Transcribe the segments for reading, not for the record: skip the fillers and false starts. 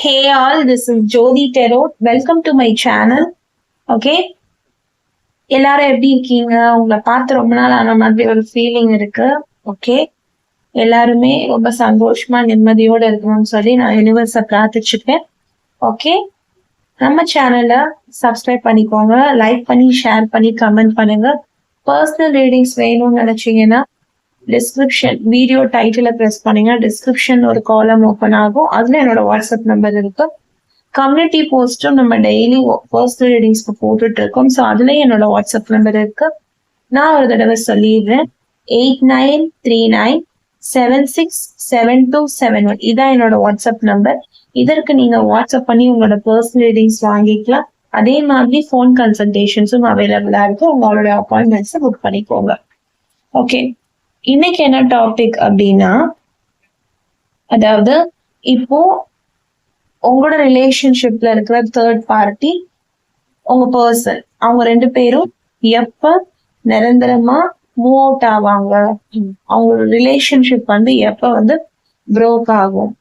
Hey all, this is Jodi Tarot. Welcome to my channel. Okay. எல்லாரும் எப்படி இருக்கீங்க? உங்களை பார்த்து ரொம்ப நாள் ஆன மாதிரி ஒரு ஃபீலிங் இருக்கு. ஓகே, எல்லாருமே ரொம்ப சந்தோஷமா நிம்மதியோட இருக்கணும்னு சொல்லி நான் யூனிவர்ஸை பிரார்த்திச்சுப்பேன். ஓகே, நம்ம சேனலை சப்ஸ்கிரைப் பண்ணிக்கோங்க, லைக் பண்ணி ஷேர் பண்ணி கமெண்ட் பண்ணுங்க. பர்சனல் ரீடிங்ஸ் வேணும்னு நினைச்சீங்கன்னா டிஸ்கிரிப்ஷன் வீடியோ டைட்டில பிரஸ் பண்ணீங்க, டிஸ்கிரிப்ஷன் ஒரு காலம் ஓப்பன் ஆகும். அதுல என்னோட வாட்ஸ்அப் நம்பர் இருக்கு. கம்யூனிட்டி போஸ்டும் நம்ம டெய்லி பர்சனல் ரீடிங்ஸ்க்கு போட்டுட்டு இருக்கோம். ஸோ அதுலயும் என்னோட வாட்ஸ்அப் நம்பர் இருக்கு. நான் ஒரு தடவை சொல்லிடுறேன், 8939767271. இதான் என்னோட வாட்ஸ்அப் நம்பர். இதற்கு நீங்க வாட்ஸ்அப் பண்ணி உங்களோட பர்சனல் ரீடிங்ஸ் வாங்கிக்கலாம். அதே மாதிரி ஃபோன் கன்சல்டேஷன்ஸும் அவைலபிளா இருக்கு. உங்களோட அப்பாயின்மெண்ட்ஸை புக் பண்ணிக்கோங்க. ஓகே, இன்னைக்கு என்ன டாபிக் அப்படின்னா, அதாவது இப்போ உங்களோட ரிலேஷன்ஷிப்ல இருக்கிற தேர்ட் பார்ட்டி, உங்க பர்சன், அவங்க ரெண்டு பேரும் எப்ப நிரந்தரமா மூவ் அவுட் ஆவாங்க, அவங்களோட ரிலேஷன்ஷிப் எப்ப ப்ரோக் ஆகும்,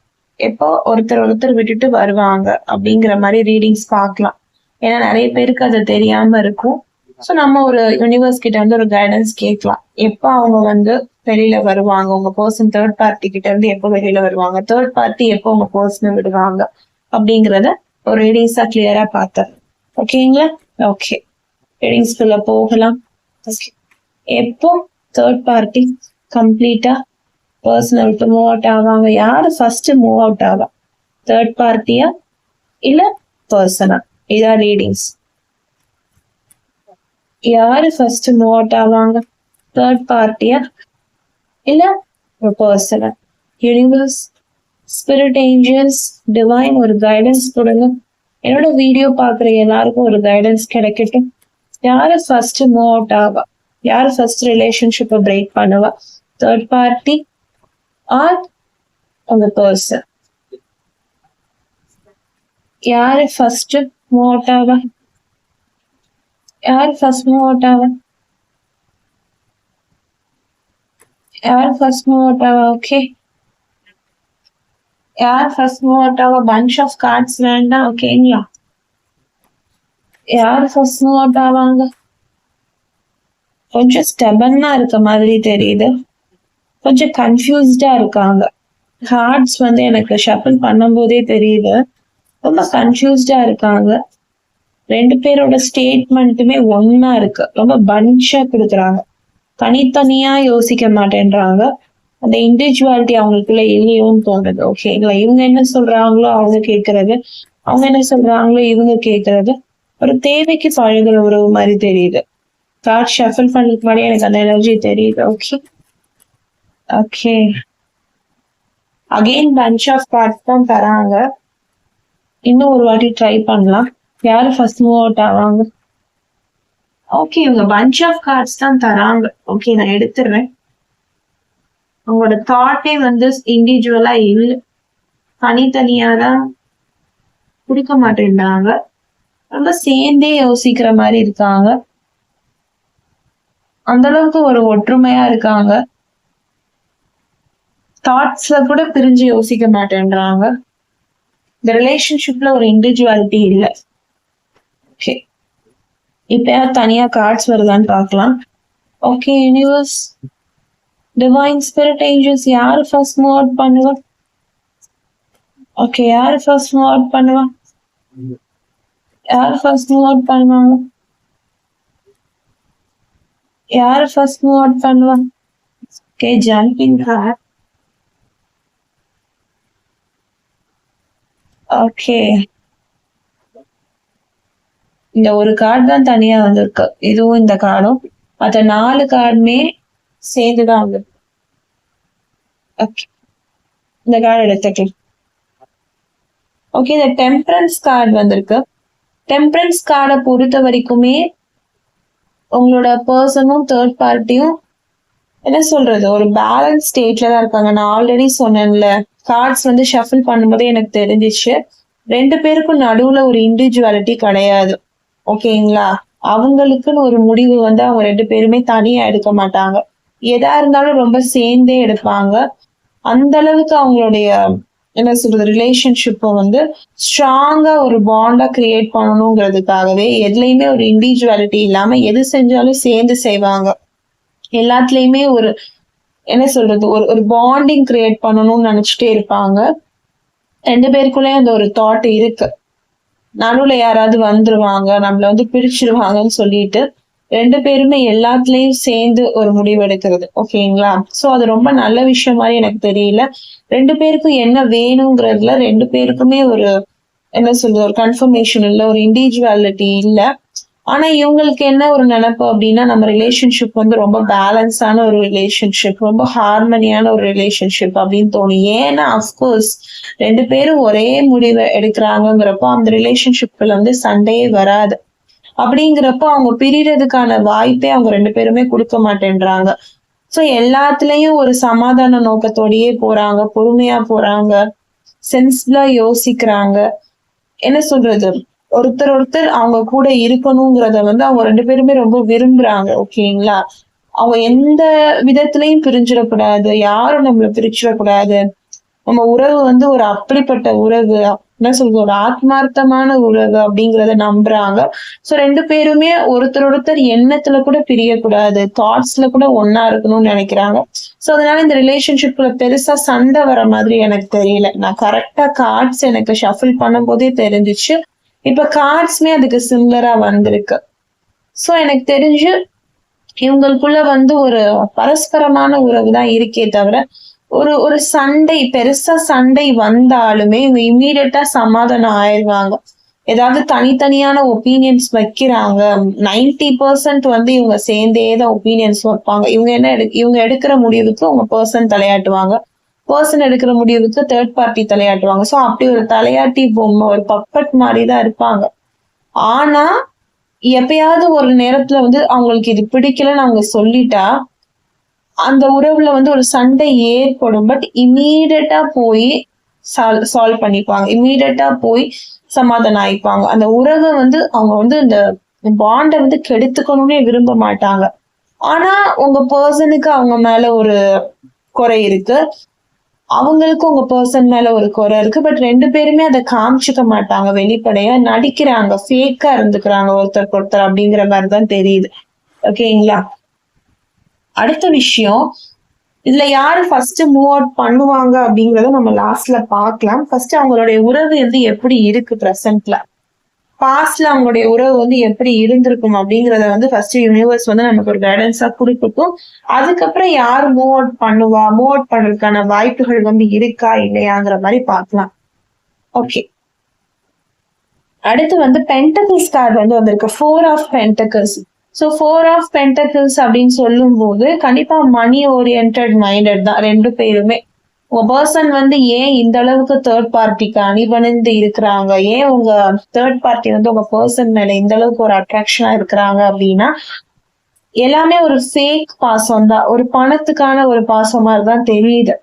எப்போ ஒருத்தர் விட்டுட்டு வருவாங்க அப்படிங்கிற மாதிரி ரீடிங்ஸ் பார்க்கலாம். ஏன்னா நிறைய பேருக்கு அது தெரியாம இருக்கும். ஸோ நம்ம ஒரு யூனிவர்ஸ் கிட்ட ஒரு கைடன்ஸ் கேட்கலாம். எப்போ அவங்க வெளியில வருவாங்க, உங்க பர்சன் தேர்ட் பார்ட்டி கிட்ட எப்போ வெளியில வருவாங்க, தேர்ட் பார்ட்டி எப்போ உங்க பர்சனை விடுவாங்க அப்படிங்கிறத ஒரு ரீடிங்ஸா கிளியரா பார்த்தேன். ஓகேங்களா? ஓகே, ரீடிங்ஸ்குள்ள போகலாம். ஓகே, எப்போ தேர்ட் பார்ட்டி கம்ப்ளீட்டா பர்சனை விட்டு மூவ் அவுட் ஆவாங்க? யாரு ஃபர்ஸ்ட் மூவ் அவுட் ஆவா? தேர்ட் பார்ட்டியா இல்ல பர்சனா? இதான் ரீடிங்ஸ். யாரு ஃபர்ஸ்ட் மூவ் அவுட் ஆவாங்க? தேர்ட் பார்ட்டியா இல்ல ஒரு பர்சனா? யூனிவர்ஸ், ஸ்பிரிட், ஏஞ்சல்ஸ், டிவைன் ஒரு கைடன்ஸ் கொடுங்க. என்னோட வீடியோ பாக்குற எல்லாருக்கும் ஒரு கைடன்ஸ் கிடைக்கட்டும். யாரு ஃபர்ஸ்ட் மூவ் அவுட் ஆவா? யாரு ஃபர்ஸ்ட் ரிலேஷன்ஷிப்பை பிரேக் பண்ணுவா? தேர்ட் பார்ட்டி ஆர் உங்க பர்சன்? யாரு ஃபர்ஸ்ட் மூவ் அவுட் ஆவா? யார் ஃபர்ஸ்ட் மூவ் அவுட் ஆவா? யார் ஃபர்ஸ்ட் மூவ் அவுட் ஆவா? ஓகே, யார் first move out Aava? Punch of cards வேண்டாம். ஓகேங்களா? யார் ஃபர்ஸ்ட் மூவ் அவுட் ஆவாங்க? கொஞ்சம் ஸ்டெபன்னா இருக்க மாதிரி தெரியுது, கொஞ்சம் கன்ஃபியூஸ்டா இருக்காங்க. கார்ட்ஸ் எனக்கு ஷஃபிள் பண்ணும் போதே தெரியுது, ரொம்ப கன்ஃபியூஸ்டா இருக்காங்க. ரெண்டு பேரோட ஸ்டேட்மெண்ட்டுமே ஒன்னா இருக்கு, ரொம்ப பஞ்சா கொடுக்குறாங்க, தனித்தனியா யோசிக்க மாட்டேன்றாங்க. அந்த இண்டிவிஜுவாலிட்டி அவங்களுக்குள்ள இல்லையோன்னு தோணுது. ஓகேங்களா? இவங்க என்ன சொல்றாங்களோ அவங்க கேட்கறது, அவங்க என்ன சொல்றாங்களோ இவங்க கேட்கறது, ஒரு தேவைக்கு பழகுற உறவு மாதிரி தெரியுது. கார்ட் ஷஃபிள் பண்ணதுக்கு முன்னாடி எனக்கு அந்த எனர்ஜி தெரியுது. Okay okay, again punch of cards தான் தராங்க. இன்னும் ஒரு வாட்டி ட்ரை பண்ணலாம். யாரு ஃபர்ஸ்ட் மூவ் அவுட் ஆவாங்க? ஓகே, இவங்க பஞ்ச் ஆஃப் கார்ட்ஸ் தான் தராங்க. ஓகே, நான் எடுத்துடுறேன். உங்களோட தாட்டே இண்டிவிஜுவலா இல்ல, தனித்தனியா தான் குடிக்க மாட்டேன்றாங்க, ரொம்ப சேர்ந்தே யோசிக்கிற மாதிரி இருக்காங்க. அந்த அளவுக்கு ஒரு ஒற்றுமையா இருக்காங்க. தாட்ஸ்ல கூட பிரிஞ்சு யோசிக்க மாட்டேன்றாங்க. இந்த ரிலேஷன்ஷிப்ல ஒரு இண்டிவிஜுவாலிட்டி இல்லை. ஓகே, இப்ப தனியா கார்ட்ஸ் வருதான்னு பார்க்கலாம். Okay, universe, divine, spirit, angels, யாரு ஃபர்ஸ்ட் மூவ் அவுட் பண்ணுவா? ஓகே, யாரு ஃபர்ஸ்ட் மூவ் அவுட் பண்ணுவா? யாரு ஃபர்ஸ்ட் மூவ் அவுட் பண்ணுவாங்க? யாரு ஃபர்ஸ்ட் மூவ் அவுட் பண்ணுவா? Okay, jumping card. ஓகே, இந்த ஒரு கார்டு தான் தனியா வந்திருக்கு, இதுவும் இந்த கார்டும். மற்ற 4 கார்டுமே சேர்ந்துதான் வந்திருக்கு. ஓகே, இந்த கார்டு எடுத்துக்கலாம். ஓகே, இந்த டெம்பரன்ஸ் கார்டு வந்திருக்கு. டெம்பரன்ஸ் கார்டை பொறுத்த வரைக்குமே உங்களோட பர்சனும் தேர்ட் பார்ட்டியும் என்ன சொல்றது, ஒரு பேலன்ஸ் ஸ்டேட்ல தான் இருக்காங்க. நான் ஆல்ரெடி சொன்னேன்ல, கார்ட்ஸ் ஷஃபிள் பண்ணும்போதே எனக்கு தெரிஞ்சிச்சு, ரெண்டு பேருக்கும் நடுவுல ஒரு இண்டிவிஜுவாலிட்டி கிடையாது. ஓகேங்களா? அவங்களுக்குன்னு ஒரு முடிவு அவங்க ரெண்டு பேருமே தனியா எடுக்க மாட்டாங்க. எதா இருந்தாலும் ரொம்ப சேர்ந்தே எடுப்பாங்க. அந்த அளவுக்கு அவங்களுடைய என்ன சொல்றது ரிலேஷன்ஷிப்பை வந்து ஸ்ட்ராங்கா ஒரு பாண்டா கிரியேட் பண்ணணுங்கிறதுக்காகவே எதுலையுமே ஒரு இண்டிவிஜுவாலிட்டி இல்லாம எது செஞ்சாலும் சேர்ந்து செய்வாங்க. எல்லாத்துலயுமே ஒரு என்ன சொல்றது ஒரு ஒரு பாண்டிங் கிரியேட் பண்ணணும்னு நினைச்சிட்டே இருப்பாங்க. 2 பேருக்குள்ளேயும் அந்த ஒரு தாட் இருக்கு. நடுவுல யாராவது வந்துருவாங்க, நம்மள வந்து பிரிச்சிருவாங்கன்னு சொல்லிட்டு 2 பேருமே எல்லாத்துலயும் சேர்ந்து ஒரு முடிவு எடுக்கிறது. ஓகேங்களா? சோ அது ரொம்ப நல்ல விஷயம் மாதிரி எனக்கு தெரியல. 2 பேருக்கும் என்ன வேணுங்கிறதுல 2 பேருக்குமே ஒரு என்ன சொல்றது ஒரு கன்ஃபர்மேஷன் இல்ல, ஒரு இண்டிவிஜுவாலிட்டி இல்ல. ஆனா இவங்களுக்கு என்ன ஒரு நினைப்பு அப்படின்னா நம்ம ரிலேஷன்ஷிப் வந்து ரொம்ப பேலன்ஸான ஒரு ரிலேஷன்ஷிப், ரொம்ப ஹார்மனியான ஒரு ரிலேஷன்ஷிப் அப்படின்னு தோணும். ஏன்னா அஃப்கோர்ஸ் 2 பேரும் ஒரே முடிவை எடுக்கிறாங்கிறப்போ அந்த ரிலேஷன்ஷிப்ல வந்து சண்டையே வராது. அப்படிங்கிறப்போ அவங்க பிரியறதுக்கான வாய்ப்பே அவங்க 2 பேருமே கொடுக்க மாட்டேன்றாங்க. சோ எல்லாத்துலயும் ஒரு சமாதான நோக்கத்தோடயே போறாங்க, பொறுமையா போறாங்க, சென்சிபிளா யோசிக்கிறாங்க. என்ன சொல்றது ஒருத்தர் அவங்க கூட இருக்கணுங்கிறத வந்து அவங்க 2 பேருமே ரொம்ப விரும்புறாங்க. ஓகேங்களா? அவங்க எந்த விதத்திலயும் பிரிஞ்சிடக்கூடாது, யாரும் நம்மள பிரிச்சிடக்கூடாது. நம்ம உறவு வந்து ஒரு அப்படிப்பட்ட உறவு, என்ன சொல்றது ஒரு ஆத்மார்த்தமான உறவு அப்படிங்கறத நம்புறாங்க. சோ 2 பேருமே ஒருத்தர் எண்ணத்துல கூட பிரியக்கூடாது, தாட்ஸ்ல கூட ஒன்னா இருக்கணும்னு நினைக்கிறாங்க. சோ அதனால இந்த ரிலேஷன்ஷிப்ல பெருசா சண்டை வர மாதிரி எனக்கு தெரியல. நான் கரெக்டா கார்ட்ஸ் எனக்கு ஷஃபில் பண்ணும் போதே தெரிஞ்சிச்சு. இப்ப கார்ட்ஸ்மே அதுக்கு சிமிலரா வந்திருக்கு. சோ எனக்கு தெரிஞ்சு இவங்களுக்குள்ள வந்து ஒரு பரஸ்பரமான உறவு தான் இருக்கே தவிர ஒரு ஒரு சண்டை பெருசா சண்டை வந்தாலுமே இவங்க இம்மீடியட்டா சமாதானம் ஆயிடுவாங்க. ஏதாவது தனித்தனியான ஒப்பீனியன்ஸ் வைக்கிறாங்க 90% வந்து இவங்க சேர்ந்தேதான் ஒப்பீனியன்ஸ் வைப்பாங்க. இவங்க எடுக்கிற முடிவுக்கு உங்க பர்சன் தலையாட்டுவாங்க, பர்சன் எடுக்கிற முடிவுக்கு தேர்ட் பார்ட்டி தலையாட்டுவாங்க. சோ அப்படி ஒரு தலையாட்டி பொம்மை ஒரு பப்பட் மாதிரிதான் இருப்பாங்க. ஆனா எப்பயாவது ஒரு நேரத்துல வந்து அவங்களுக்கு இது பிடிக்கலன்னு அவங்க சொல்லிட்டா அந்த உறவுல வந்து ஒரு சண்டை ஏற்படும். பட் இம்மீடியட்டா போய் சால்வ் பண்ணிப்பாங்க, இம்மீடியட்டா போய் சமாதானம் ஆயிப்பாங்க. அந்த உறவை வந்து அவங்க வந்து இந்த பாண்டை வந்து கெடுத்துக்கணும்னே விரும்ப மாட்டாங்க. ஆனா உங்க பர்சனுக்கு அவங்க மேல ஒரு குறை இருக்கு, அவங்களுக்கு உங்க பர்சன் மேல ஒரு குறை இருக்கு. பட் 2 பேருமே அதை காமிச்சுக்க மாட்டாங்க, வெளிப்படையா நடிக்கிறாங்க, ஃபேக்கா இருந்துக்கிறாங்க ஒருத்தருக்கு ஒருத்தர் அப்படிங்கிற மாதிரிதான் தெரியுது. ஓகேங்களா? அடுத்த விஷயம் இதுல யாரு ஃபர்ஸ்ட் மூவ் அவுட் பண்ணுவாங்க அப்படிங்கறத நம்ம லாஸ்ட்ல பாக்கலாம். ஃபர்ஸ்ட் அவங்களுடைய உறவு வந்து எப்படி இருக்கு பிரசன்ட்ல, பாஸ்ட்ல அவங்களுடைய உறவு வந்து எப்படி இருந்திருக்கும் அப்படிங்கறத வந்து ஃபர்ஸ்ட் யூனிவர்ஸ் வந்து நமக்கு ஒரு கைடன்ஸா கொடுக்கட்டும். அதுக்கப்புறம் யாரு மூவ் அவுட் பண்ணுவா, மூவ் அவுட் பண்றதுக்கான வாய்ப்புகள் வந்து இருக்கா இல்லையாங்கிற மாதிரி பாக்கலாம். ஓகே, அடுத்து வந்து பென்டக்கிள்ஸ் கார்டு வந்து வந்திருக்கு, 4 of pentacles. So 4 of pentacles அப்படின்னு சொல்லும் போது கண்டிப்பா மணி ஓரியன்ட் மைண்டட் தான் 2 பேருமே. உங்க பர்சன் வந்து ஏன் இந்த அளவுக்கு தேர்ட் பார்ட்டிக்கு அணிபணிந்து இருக்கிறாங்க, ஏன் உங்க தேர்ட் பார்ட்டி வந்து உங்க பர்சன் மேல இந்த அளவுக்கு ஒரு அட்ராக்ஷனா இருக்கிறாங்க அப்படின்னா எல்லாமே ஒரு ஃபேக் பாசம் தான், ஒரு பணத்துக்கான ஒரு பாசம் மாதிரிதான் தெரியுது.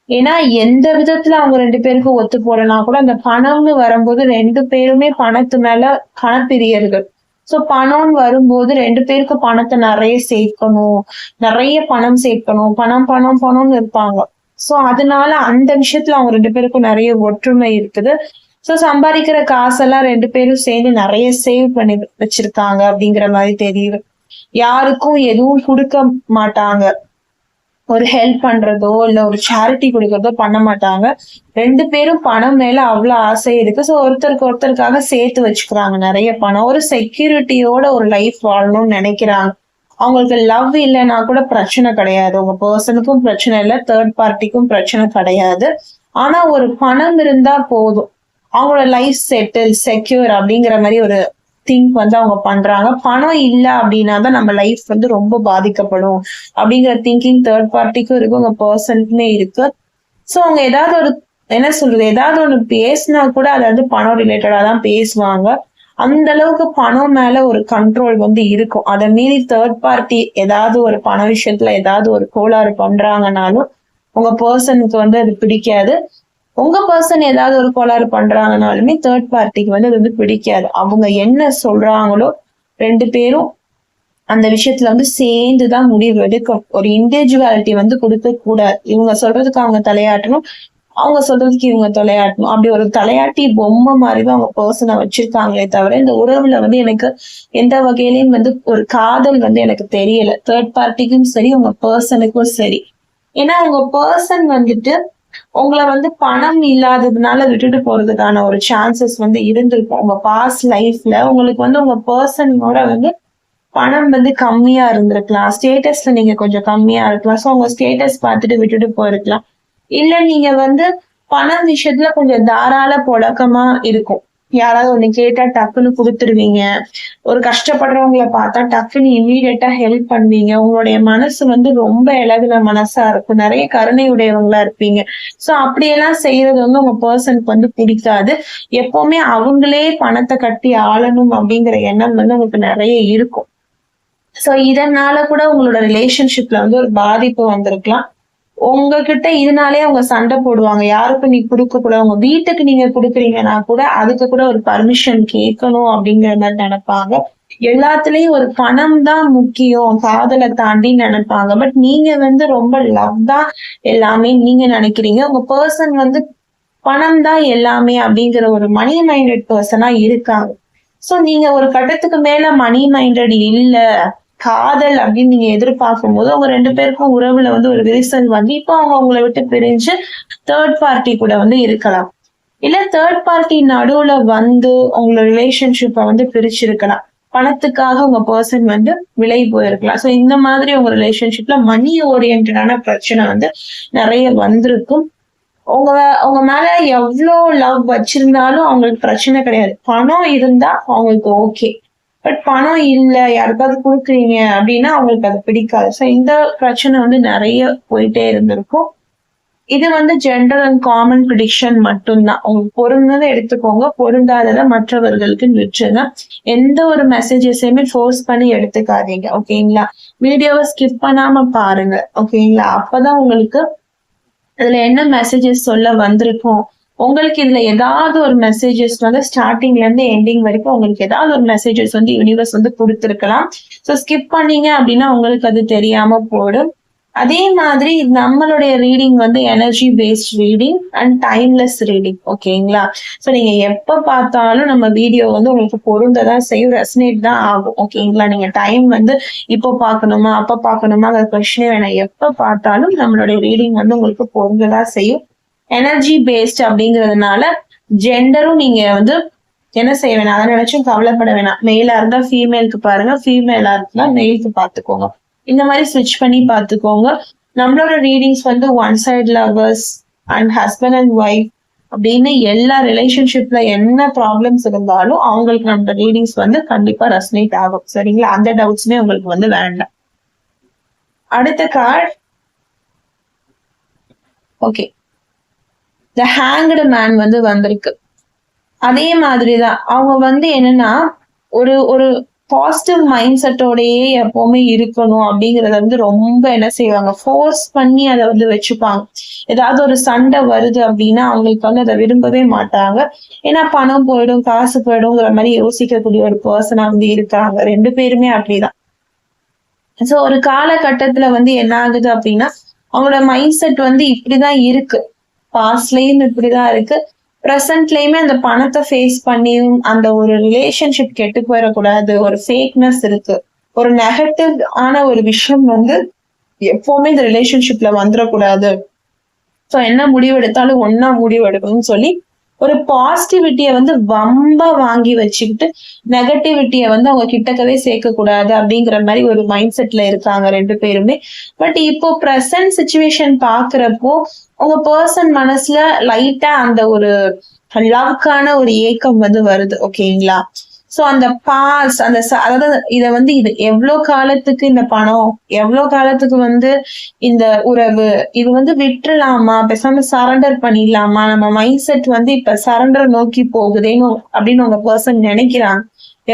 ஏன்னா எந்த விதத்துல அவங்க 2 பேருக்கும் ஒத்து போடனா கூட அந்த பணம்னு வரும்போது 2 பேருமே பணத்து மேல பணப்பிரியர்கள். சோ பணம்னு வரும்போது 2 பேருக்கு பணத்தை நிறைய சேர்க்கணும், நிறைய பணம் சேர்க்கணும், பணம் பணம் பணம்னு இருப்பாங்க. சோ அதனால அந்த விஷயத்துல அவங்க 2 பேருக்கும் நிறைய ஒற்றுமை இருக்குது. சோ சம்பாதிக்கிற காசெல்லாம் 2 பேரும் சேர்ந்து நிறைய சேவ் பண்ணி வச்சிருக்காங்க அப்படிங்கிற மாதிரி தெரியுது. யாருக்கும் எதுவும் கொடுக்க மாட்டாங்க, ஒரு ஹெல்ப் பண்றதோ இல்ல ஒரு சேரிட்டி கொடுக்கறதோ பண்ண மாட்டாங்க. 2 பேரும் பணம் மேல அவ்வளவு ஆசை இருக்கு. சோ ஒருத்தருக்கு ஒருத்தருக்காக சேர்த்து வச்சுக்கிறாங்க நிறைய பணம், ஒரு செக்யூரிட்டியோட ஒரு லைஃப் வாழணும்னு நினைக்கிறாங்க. அவங்களுக்கு லவ் இல்லைன்னா கூட பிரச்சனை கிடையாது, உங்க பர்சனுக்கும் பிரச்சனை இல்லை, தேர்ட் பார்ட்டிக்கும் பிரச்சனை கிடையாது. ஆனா ஒரு பணம் இருந்தா போதும், அவங்களோட லைஃப் செட்டில் செக்யூர் அப்படிங்கிற மாதிரி ஒரு திங்க் வந்து அவங்க பண்றாங்க. பணம் இல்ல அப்படின்னா தான் நம்ம லைஃப் வந்து ரொம்ப பாதிக்கப்படும் அப்படிங்கிற திங்கிங் தேர்ட் பார்ட்டிக்கும் இருக்கு, உங்க பர்சனுக்குமே இருக்கு. சோ அவங்க ஏதாவது ஒரு என்ன சொல்றது ஏதாவது ஒண்ணு பேசினா கூட அது வந்து பணம் ரிலேட்டடா தான் பேசுவாங்க. அந்த அளவுக்கு பணம் மேல ஒரு கண்ட்ரோல் வந்து இருக்கும். அதை மீறி தேர்ட் பார்ட்டி ஏதாவது ஒரு பண விஷயத்துல ஏதாவது ஒரு கோளாறு பண்றாங்கனாலும் உங்க பர்சனுக்கு வந்து அது பிடிக்காது. உங்க பர்சன் ஏதாவது ஒரு கோளாறு பண்றாங்கனாலுமே தேர்ட் பார்ட்டிக்கு வந்து அது வந்து பிடிக்காது. அவங்க என்ன சொல்றாங்களோ 2 பேரும் அந்த விஷயத்துல வந்து சேர்ந்துதான் முடிவு எடுக்கும். ஒரு இண்டிவிஜுவாலிட்டி வந்து கொடுக்க கூடாது. இவங்க சொல்றதுக்கு அவங்க தலையாட்டணும், அவங்க சொல்றதுக்கு இவங்க தலையாட்டணும். அப்படி ஒரு தலையாட்டி பொம்மை மாதிரிதான் அவங்க பர்சனை வச்சிருக்காங்களே தவிர இந்த உறவுல வந்து எனக்கு எந்த வகையிலயும் வந்து ஒரு காதல் வந்து எனக்கு தெரியல. தேர்ட் பார்ட்டிக்கும் சரி உங்க பர்சனுக்கும் சரி. ஏன்னா உங்க பர்சன் வந்துட்டு உங்களை வந்து பணம் இல்லாததுனால விட்டுட்டு போறதுக்கான ஒரு சான்சஸ் வந்து இருந்திருக்கும். உங்க பாஸ்ட் லைஃப்ல உங்களுக்கு வந்து உங்க பர்சனோட வந்து பணம் வந்து கம்மியா இருந்திருக்கலாம். ஸ்டேட்டஸ்ல நீங்க கொஞ்சம் கம்மியா இருக்கலாம். சோ உங்க ஸ்டேட்டஸ் பார்த்துட்டு விட்டுட்டு போயிருக்கலாம். இல்ல நீங்க வந்து பணம் விஷயத்துல கொஞ்சம் தாராள புழக்கமா இருக்கும். யாராவது ஒண்ணு கேட்டா டக்குன்னு கொடுத்துருவீங்க. ஒரு கஷ்டப்படுறவங்கள பார்த்தா டக்குன்னு இம்மீடியட்டா ஹெல்ப் பண்ணுவீங்க. உங்களுடைய மனசு வந்து ரொம்ப இலகுன மனசா இருக்கும். நிறைய கருணை உடையவங்களா இருப்பீங்க. சோ அப்படியெல்லாம் செய்யறது வந்து உங்க பர்சனுக்கு வந்து பிடிக்காது. எப்பவுமே அவங்களே பணத்தை கட்டி ஆளணும் அப்படிங்கிற எண்ணம் வந்து உங்களுக்கு நிறைய இருக்கும். சோ இதனால கூட உங்களோட ரிலேஷன்ஷிப்ல வந்து ஒரு பாதிப்பு வந்திருக்கலாம். உங்ககிட்ட இதனாலே அவங்க சண்டை போடுவாங்க. யாருக்கும் நீ கொடுக்க கூடாது. உங்க வீட்டுக்கு நீங்க கொடுக்குறீங்கன்னா கூட அதுக்கு கூட ஒரு பர்மிஷன் கேட்கணும் அப்படிங்கிற மாதிரி நினைப்பாங்க. எல்லாத்துலயும் ஒரு பணம் தான் முக்கியம், காதலை தாண்டி நினைப்பாங்க. பட் நீங்க வந்து ரொம்ப லவ் தான் எல்லாமே நீங்க நினைக்கிறீங்க. உங்க பர்சன் வந்து பணம் தான் எல்லாமே அப்படிங்கிற ஒரு மணி மைண்டட் பர்சனா இருக்காங்க. சோ நீங்க ஒரு கட்டத்துக்கு மேல மணி மைண்டட் இல்ல, காதல் அப்படின்னு நீங்க எதிர்பார்க்கும் போது உங்க 2 பேருக்கும் உறவுல வந்து ஒரு விரிசல் வந்து இப்போ அவங்க உங்களை விட்டு பிரிஞ்சு தேர்ட் பார்ட்டி கூட வந்து இருக்கலாம். இல்ல தேர்ட் பார்ட்டி நடுவுல வந்து உங்களோட ரிலேஷன்ஷிப்பை வந்து பிரிச்சிருக்கலாம். பணத்துக்காக உங்க பர்சன் வந்து விலை போயிருக்கலாம். சோ இந்த மாதிரி உங்க ரிலேஷன்ஷிப்ல மணி ஓரியன்டான பிரச்சனை வந்து நிறைய வந்திருக்கும். உங்க உங்க மேல எவ்வளவு லவ் வச்சிருந்தாலும் அவங்களுக்கு பிரச்சனை கிடையாது. பணம் இருந்தா அவங்களுக்கு ஓகே. பட் பணம் இல்ல, யாருக்காவது கொடுக்குறீங்க அப்படின்னா அவங்களுக்கு அது பிடிக்காது. சோ இந்த பிரச்சனை வந்து நிறைய போயிட்டே இருந்திருக்கும். இது வந்து ஜென்ரல் அண்ட் காமன் ப்ரிடிக்ஷன் மட்டும்தான். உங்களுக்கு பொருந்ததை எடுத்துக்கோங்க, பொருந்தாததை மற்றவர்களுக்கு விட்டுருங்க. எந்த ஒரு மெசேஜஸையுமே ஃபோர்ஸ் பண்ணி எடுத்துக்காதீங்க. ஓகேங்களா? வீடியோவை ஸ்கிப் பண்ணாம பாருங்க. ஓகேங்களா? அப்பதான் உங்களுக்கு இதுல என்ன மெசேஜஸ் சொல்ல வந்திருக்கும். உங்களுக்கு இதுல ஏதாவது ஒரு மெசேஜஸ் வந்து ஸ்டார்டிங்ல இருந்து எண்டிங் வரைக்கும் உங்களுக்கு ஏதாவது ஒரு மெசேஜஸ் வந்து யூனிவர்ஸ் வந்து கொடுத்துருக்கலாம். சோ ஸ்கிப் பண்ணீங்க அப்படின்னா உங்களுக்கு அது தெரியாம போயிடும். அதே மாதிரி நம்மளுடைய ரீடிங் வந்து energy based reading and timeless reading. ஓகேங்களா? சோ நீங்க எப்ப பார்த்தாலும் நம்ம வீடியோ வந்து உங்களுக்கு பொருந்ததான் செய்யும், ரெசனேட் தான் ஆகும். ஓகேங்களா? நீங்க டைம் வந்து இப்போ பார்க்கணுமா அப்ப பார்க்கணுமா கொஸ்டினே வேணாம். எப்ப பார்த்தாலும் நம்மளுடைய ரீடிங் வந்து உங்களுக்கு பொருந்ததான் செய்யும். எனர்ஜி பேஸ்ட் அப்படிங்கிறதுனால ஜெண்டரும் நீங்க வந்து என்ன செய்ய வேணாம், அதை நினைச்சும் கவலைப்பட வேணாம். மெயிலா இருந்தா ஃபீமேலுக்கு பாருங்க, ஃபீமேலா இருந்தா மெயிலுக்கு பாத்துக்கோங்க. இந்த மாதிரி ஸ்விட்ச் பண்ணி பாத்துக்கோங்க. நம்மளோட ரீடிங்ஸ் வந்து one side lovers and husband and wife அப்படின்னு எல்லா ரிலேஷன்ஷிப்ல என்ன ப்ராப்ளம்ஸ் இருந்தாலும் அவங்களுக்கு நம்ம ரீடிங்ஸ் வந்து கண்டிப்பா ரெசனேட் ஆகும். சரிங்களா? அந்த டவுட்ஸ்மே உங்களுக்கு வந்து வேண்டாம். அடுத்த கார்டு, ஓகே, த ஹேங்க்டு மேன் வந்து வந்திருக்கு. அதே மாதிரிதான் அவங்க வந்து என்னன்னா ஒரு ஒரு பாசிட்டிவ் மைண்ட் செட்டோடயே எப்பவுமே இருக்கணும் அப்படிங்கறத வந்து ரொம்ப என்ன செய்வாங்க, ஃபோர்ஸ் பண்ணி அதை வந்து வச்சுப்பாங்க. ஏதாவது ஒரு சண்டை வருது அப்படின்னா அவங்களுக்கு வந்து அதை விரும்பவே மாட்டாங்க. ஏன்னா பணம் போயிடும், காசு போயிடும்ங்கிற மாதிரி யோசிக்கக்கூடிய ஒரு பர்சனா வந்து இருக்காங்க. 2 பேருமே அப்படிதான். சோ ஒரு காலகட்டத்துல வந்து என்ன ஆகுது அப்படின்னா அவங்களோட மைண்ட் செட் வந்து இப்படிதான் இருக்கு. பாஸ்ட்லயும் இப்படிதான் இருக்கு, ப்ரெசன்ட்லயுமே அந்த பணத்தை ஃபேஸ் பண்ணியும் அந்த ஒரு ரிலேஷன்ஷிப் கெட்டு போயிடக்கூடாது, ஒரு ஃபேக்னஸ் இருக்கு, ஒரு நெகட்டிவ் ஆன ஒரு விஷயம் வந்து எப்பவுமே இந்த ரிலேஷன்ஷிப்ல வந்துடக்கூடாது. சோ என்ன முடிவு எடுத்தாலும் ஒன்னா முடிவு எடுக்கணும்னு சொல்லி ஒரு பாசிட்டிவிட்டிய வந்து வம்பா வாங்கி வச்சுக்கிட்டு நெகட்டிவிட்டிய வந்து அவங்க கிட்டக்கவே சேர்க்க கூடாது அப்படிங்கிற மாதிரி ஒரு மைண்ட் செட்ல இருக்காங்க 2 பேருமே. பட் இப்போ பிரசன்ட் சிச்சுவேஷன் பாக்குறப்போ உங்க பர்சன் மனசுல லைட்டா அந்த ஒரு லவ்க்கான ஒரு ஏக்கம் வந்து வருது. ஓகேங்களா? சோ அந்த பாஸ் அந்த அதாவது இத வந்து இது எவ்வளவு காலத்துக்கு இந்த பணம், எவ்வளவு காலத்துக்கு வந்து இந்த உறவு, இது வந்து விட்டுலாமா, பேசாம சரண்டர் பண்ணிடலாமா, நம்ம மைண்ட் செட் வந்து இப்ப சரண்டர் நோக்கி போகுதேன்னு அப்படின்னு உங்க பர்சன் நினைக்கிறாங்க.